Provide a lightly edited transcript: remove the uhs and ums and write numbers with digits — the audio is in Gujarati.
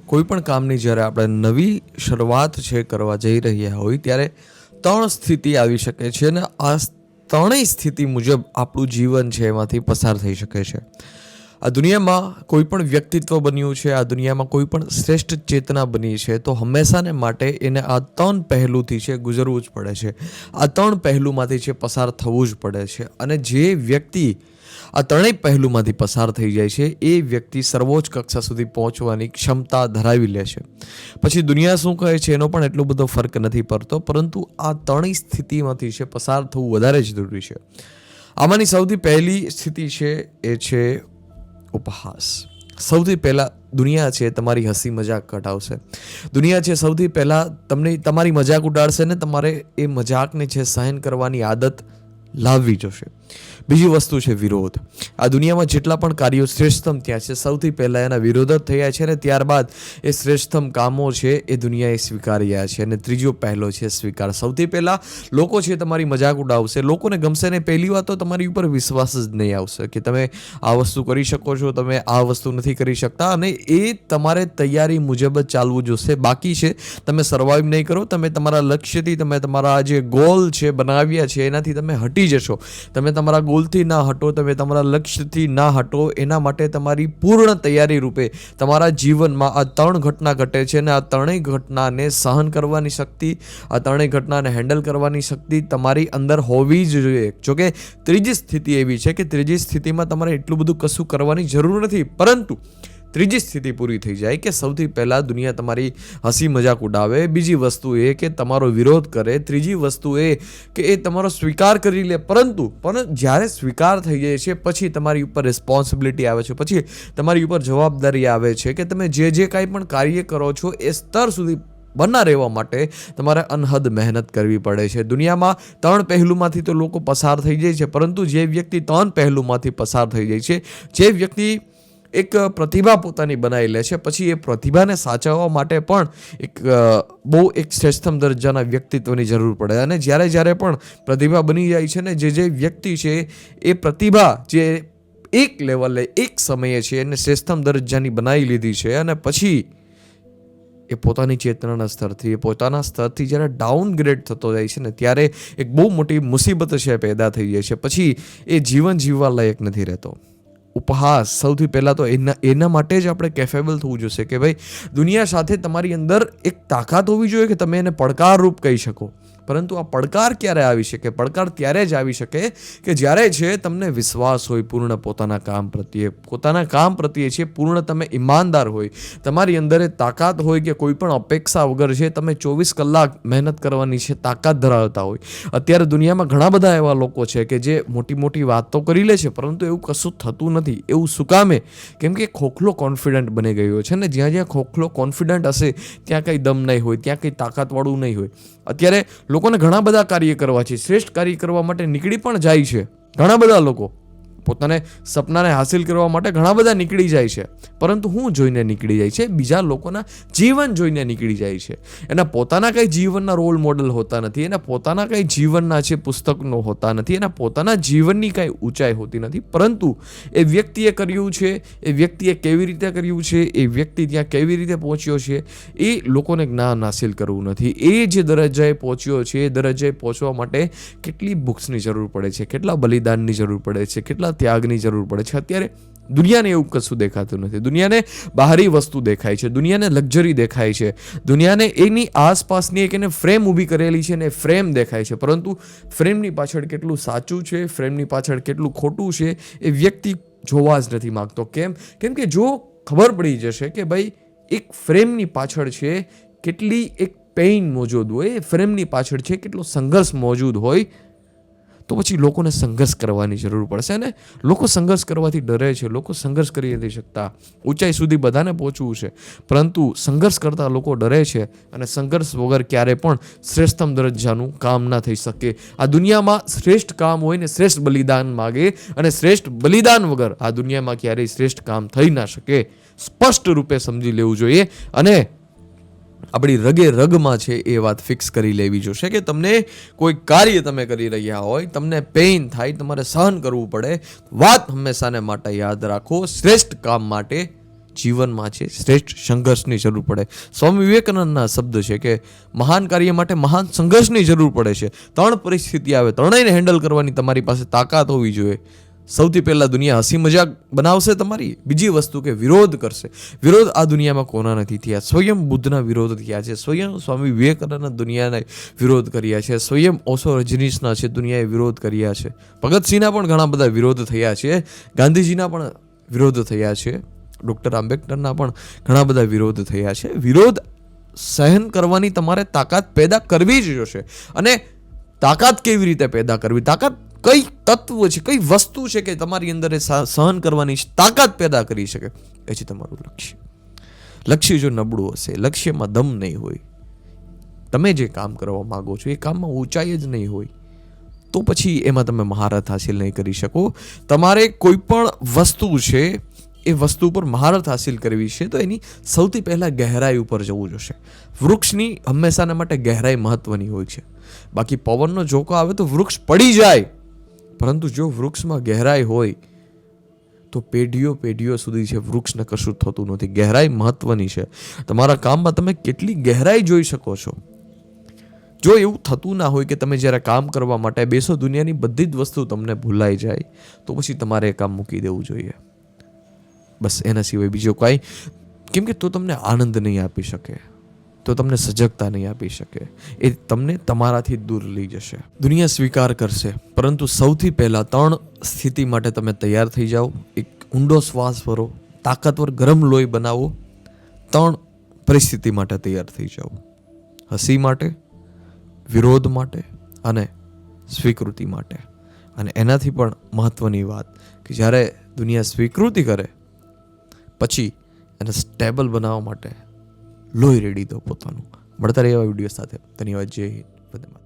કોઈ પણ કામની જ્યારે આપણે નવી શરૂઆત છે કરવા જઈ રહ્યા હોય ત્યારે 3 સ્થિતિ આવી શકે છે અને આ ત્રણેય સ્થિતિ મુજબ આપણું જીવન છે એમાંથી પસાર થઈ શકે છે. આ દુનિયામાં કોઈ પણ વ્યક્તિત્વ બન્યું છે, આ દુનિયામાં કોઈ પણ શ્રેષ્ઠ ચેતના બની છે તો હંમેશાને માટે એને આ 3 પહેલુંથી છે ગુજરવું જ પડે છે. આ 3 પહેલુંમાંથી છે પસાર થવું જ પડે છે. અને જે વ્યક્તિ આ ત્રણેય પહેલુંમાંથી પસાર થઈ જાય છે એ વ્યક્તિ સર્વોચ્ચ કક્ષા સુધી પહોંચવાની ક્ષમતા ધરાવી લે છે. પછી દુનિયા શું કહે છે એનો પણ એટલો બધો ફરક નથી પડતો, પરંતુ આ ત્રણેય સ્થિતિમાંથી છે પસાર થવું વધારે જ જરૂરી છે. આમાંની સૌથી પહેલી સ્થિતિ છે એ છે ઉપહાસ. સૌથી પહેલાં દુનિયા છે તમારી હસી મજાક કઢાવશે. દુનિયા છે સૌથી પહેલાં તમને તમારી મજાક ઉડાડશે ને તમારે એ મજાકને છે સહન કરવાની આદત લાવવી જોશે. બીજી વસ્તુ છે વિરોધ. આ દુનિયામાં જેટલા પણ કાર્યો શ્રેષ્ઠતમ ત્યાં છે સૌથી પહેલાં એના વિરોધ જ થયા છે ને ત્યારબાદ એ શ્રેષ્ઠતમ કામો છે એ દુનિયાએ સ્વીકાર્યા છે. અને ત્રીજો પહેલો છે સ્વીકાર. સૌથી પહેલાં લોકો છે તમારી મજાક ઉડાવશે, લોકોને ગમશે ને પહેલી વાત તો તમારી ઉપર વિશ્વાસ જ નહીં આવશે કે તમે આ વસ્તુ કરી શકો છો, તમે આ વસ્તુ નથી કરી શકતા. અને એ તમારે તૈયારી મુજબ જ ચાલવું જોશે. બાકી છે તમે સર્વાઈવ નહીં કરો, તમે તમારા લક્ષ્યથી, તમે તમારા જે ગોલ છે બનાવ્યા છે એનાથી તમે હટી જશો, તમે તમારા ગોલથી ના હટો, તમે તમારા લક્ષ્યથી ના હટો, એના માટે તમારી પૂર્ણ તૈયારી રૂપે તમારા જીવનમાં આ 3 ઘટના ઘટે છે અને આ ત્રણેય ઘટનાને સહન કરવાની શક્તિ, આ ત્રણેય ઘટનાને હેન્ડલ કરવાની શક્તિ તમારી અંદર હોવી જ જોઈએ. જોકે ત્રીજી સ્થિતિ એવી છે કે ત્રીજી સ્થિતિમાં તમારે એટલું બધું કશું કરવાની જરૂર નથી, પરંતુ ત્રીજી સ્થિતિ પૂરી થઈ જાય કે સૌથી પહેલાં દુનિયા તમારી હસી મજાક ઉડાવે, બીજી વસ્તુ એ કે તમારો વિરોધ કરે, ત્રીજી વસ્તુ એ કે એ તમારો સ્વીકાર કરી લે. પણ જ્યારે સ્વીકાર થઈ જાય છે પછી તમારી ઉપર રિસ્પોન્સિબિલિટી આવે છે, પછી તમારી ઉપર જવાબદારી આવે છે કે તમે જે કાંઈ પણ કાર્ય કરો છો એ સ્તર સુધી બના રહેવા માટે તમારે અનહદ મહેનત કરવી પડે છે. દુનિયામાં 3 પહેલુંમાંથી તો લોકો પસાર થઈ જાય છે, પરંતુ જે વ્યક્તિ 3 પહેલુંમાંથી પસાર થઈ જાય છે, જે વ્યક્તિ એક પ્રતિભા પોતાની બનાવી લે છે, પછી એ પ્રતિભાને સાચવવા માટે પણ બહુ શ્રેષ્ઠતમ દરજ્જાના વ્યક્તિત્વની જરૂર પડે. અને જ્યારે પણ પ્રતિભા બની જાય છે ને જે વ્યક્તિ છે એ પ્રતિભા જે એક લેવલે એક સમયે છે એને શ્રેષ્ઠતમ દરજ્જાની બનાવી લીધી છે અને પછી એ પોતાની ચેતનાના સ્તરથી, એ પોતાના સ્તરથી જ્યારે ડાઉનગ્રેડ થતો જાય છે ને ત્યારે એક બહુ મોટી મુસીબત છે પેદા થઈ જાય છે. પછી એ જીવન જીવવા લાયક નથી રહેતો. ઉપહાસ સૌથી પહેલાં તો એના માટે જ આપણે કેફેબલ થવું જોઈશે કે ભાઈ દુનિયા સાથે તમારી અંદર એક તાકાત હોવી જોઈએ કે તમે એને પડકારરૂપ કહી શકો. પરંતુ આ પડકાર ક્યારે આવી શકે? પડકાર ત્યારે જ આવી શકે કે જ્યારે છે તમને વિશ્વાસ હોય પૂર્ણ પોતાના કામ પ્રત્યે, પોતાના કામ પ્રત્યે છે પૂર્ણ તમે ઈમાનદાર હોય, તમારી અંદર એ તાકાત હોય કે કોઈ પણ અપેક્ષા વગર છે તમે 24 કલાક મહેનત કરવાની છે તાકાત ધરાવતા હોય. અત્યારે દુનિયામાં ઘણા બધા એવા લોકો છે કે જે મોટી મોટી વાતો કરી લે છે પરંતુ એવું કશું થતું નથી. એવું શું કામે? કેમ કે ખોખલો કોન્ફિડન્ટ બની ગયો છે ને જ્યાં ખોખલો કોન્ફિડન્ટ હશે ત્યાં કંઈ દમ નહીં હોય, ત્યાં કંઈ તાકાતવાળું નહીં હોય. અત્યારે લોકોને ઘણા બધા કાર્ય કરવા છે, શ્રેષ્ઠ કાર્ય કરવા માટે નીકળી પણ જાય છે. ઘણા બધા લોકો પોતાને સપનાને હાસિલ કરવા માટે ઘણા બધા નીકળી જાય છે, પરંતુ હું જોઈને નીકળી જાય છે? બીજા લોકોના જીવન જોઈને નીકળી જાય છે. એના પોતાના કંઈ જીવનના રોલ મોડલ હોતા નથી, એના પોતાના કંઈ જીવનના છે પુસ્તકનો હોતા નથી, એના પોતાના જીવનની કાંઈ ઊંચાઈ હોતી નથી, પરંતુ એ વ્યક્તિએ કર્યું છે, એ વ્યક્તિએ કેવી રીતે કર્યું છે, એ વ્યક્તિ ત્યાં કેવી રીતે પહોંચ્યો છે એ લોકોને જ્ઞાન હાસિલ કરવું નથી. એ જે દરજ્જાએ પહોંચ્યો છે એ દરજ્જાએ પહોંચવા માટે કેટલી બુક્સની જરૂર પડે છે, કેટલા બલિદાનની જરૂર પડે છે, કેટલા ત્યાગની જરૂર પડે છે. અત્યારે દુનિયાને એવું કશું દેખાતું નથી. દુનિયાને બહારી વસ્તુ દેખાય છે, દુનિયાને લક્ઝરી દેખાય છે, દુનિયાને એની આસપાસની એક એને ફ્રેમ ઊભી કરેલી છે ને ફ્રેમ દેખાય છે, પરંતુ ફ્રેમની પાછળ કેટલું સાચું છે, ફ્રેમની પાછળ કેટલું ખોટું છે એ વ્યક્તિ જોવા જ નથી માગતો. કેમ કે જો ખબર પડી જશે કે ભાઈ એક ફ્રેમની પાછળ છે કેટલી એક પેઇન મોજૂદ હોય, ફ્રેમની પાછળ છે કેટલો સંઘર્ષ મોજૂદ હોય, તો પછી લોકોને સંઘર્ષ કરવાની જરૂર પડશે. અને લોકો સંઘર્ષ કરવાથી ડરે છે, લોકો સંઘર્ષ કરી નથી શકતા. ઊંચાઈ સુધી બધાને પહોંચવું છે, પરંતુ સંઘર્ષ કરતા લોકો ડરે છે અને સંઘર્ષ વગર ક્યારે પણ શ્રેષ્ઠતમ દરજ્જાનું કામ ના થઈ શકે. આ દુનિયામાં શ્રેષ્ઠ કામ હોય ને શ્રેષ્ઠ બલિદાન માગે, અને શ્રેષ્ઠ બલિદાન વગર આ દુનિયામાં ક્યારેય શ્રેષ્ઠ કામ થઈ ના શકે. સ્પષ્ટ રૂપે સમજી લેવું જોઈએ અને આપણી રગે રગમાં છે એ વાત ફિક્સ કરી લેવી જોશે કે તમને કોઈ કાર્ય તમે કરી રહ્યા હોય, તમને પેઇન થાય, તમારે સહન કરવું પડે, વાત હંમેશાને માટે યાદ રાખો, શ્રેષ્ઠ કામ માટે જીવનમાં છે શ્રેષ્ઠ સંઘર્ષની જરૂર પડે. સ્વામી વિવેકાનંદના શબ્દ છે કે મહાન કાર્ય માટે મહાન સંઘર્ષની જરૂર પડે છે. 3 પરિસ્થિતિ આવે, ત્રણેયને હેન્ડલ કરવાની તમારી પાસે તાકાત હોવી જોઈએ. સૌથી પહેલાં દુનિયા હસી મજાક બનાવશે તમારી. બીજી વસ્તુ કે વિરોધ કરશે. વિરોધ આ દુનિયામાં કોના નથી થયા? સ્વયં બુદ્ધના વિરોધ થયા છે, સ્વયં સ્વામી વિવેકાનંદના દુનિયાને વિરોધ કર્યા છે, સ્વયં ઓશો રજનીશના છે દુનિયાએ વિરોધ કર્યા છે, ભગતસિંહના પણ ઘણા બધા વિરોધ થયા છે, ગાંધીજીના પણ વિરોધ થયા છે, ડૉક્ટર આંબેડકરના પણ ઘણા બધા વિરોધ થયા છે. વિરોધ સહન કરવાની તમારે તાકાત પેદા કરવી જ જોશે. અને તાકાત કેવી રીતે પેદા કરવી? તાકાત કઈ તત્વ છે, કઈ વસ્તુ છે કે તમારી અંદર એ સહન કરવાની તાકાત પેદા કરી શકે? એ છે તમારું લક્ષ્ય. લક્ષ્ય જો નબળું હશે, લક્ષ્યમાં દમ નહીં હોય, તમે જે કામ કરવા માંગો છો એ કામમાં ઊંચાઈ જ નહીં હોય, તો પછી એમાં તમે મહારત હાસિલ નહીં કરી શકો. તમારે કોઈ પણ વસ્તુ છે એ વસ્તુ પર મહારત હાસિલ કરવી છે તો એની સૌથી પહેલાં ગહેરાઈ ઉપર જવું જોશે. વૃક્ષની હંમેશાના માટે ગહેરાઈ મહત્વની હોય છે. બાકી પવનનો ઝોકો આવે તો વૃક્ષ પડી જાય, પરંતુ જો વૃક્ષમાં ગહેરાઈ હોય તો પેઢીઓ સુધી છે વૃક્ષને કશું થતું નથી. ગહેરાઈ મહત્વની છે. તમારા કામમાં તમે કેટલી ગહેરાઈ જોઈ શકો છો. જો એવું થતું ના હોય કે તમે જ્યારે કામ કરવા માટે બેસો દુનિયાની બધી જ વસ્તુ તમને ભૂલાઈ જાય, તો પછી તમારે એ કામ મૂકી દેવું જોઈએ. બસ એના સિવાય બીજો કાંઈ, કેમ કે તો તમને આનંદ નહીં આપી શકે, તો તમને સજગતા નહીં આપી શકે, એ તમને તમારાથી દૂર લઈ જશે. દુનિયા સ્વીકાર કરશે, પરંતુ સૌથી પહેલાં 3 સ્થિતિ માટે તમે તૈયાર થઈ જાઓ. એક ઊંડો શ્વાસ ભરો, તાકાતવર ગરમ લોહી બનાવો, 3 પરિસ્થિતિ માટે તૈયાર થઈ જાઓ. હસી માટે, વિરોધ માટે અને સ્વીકૃતિ માટે. અને એનાથી પણ મહત્વની વાત કે જ્યારે દુનિયા સ્વીકૃતિ કરે પછી એને સ્ટેબલ બનાવવા માટે લોહી રેડી દો પોતાનું. મળતા રહે એવા વિડીયો સાથે. ધન્યવાદ. જય હિન્દ. વંદે માતરમ.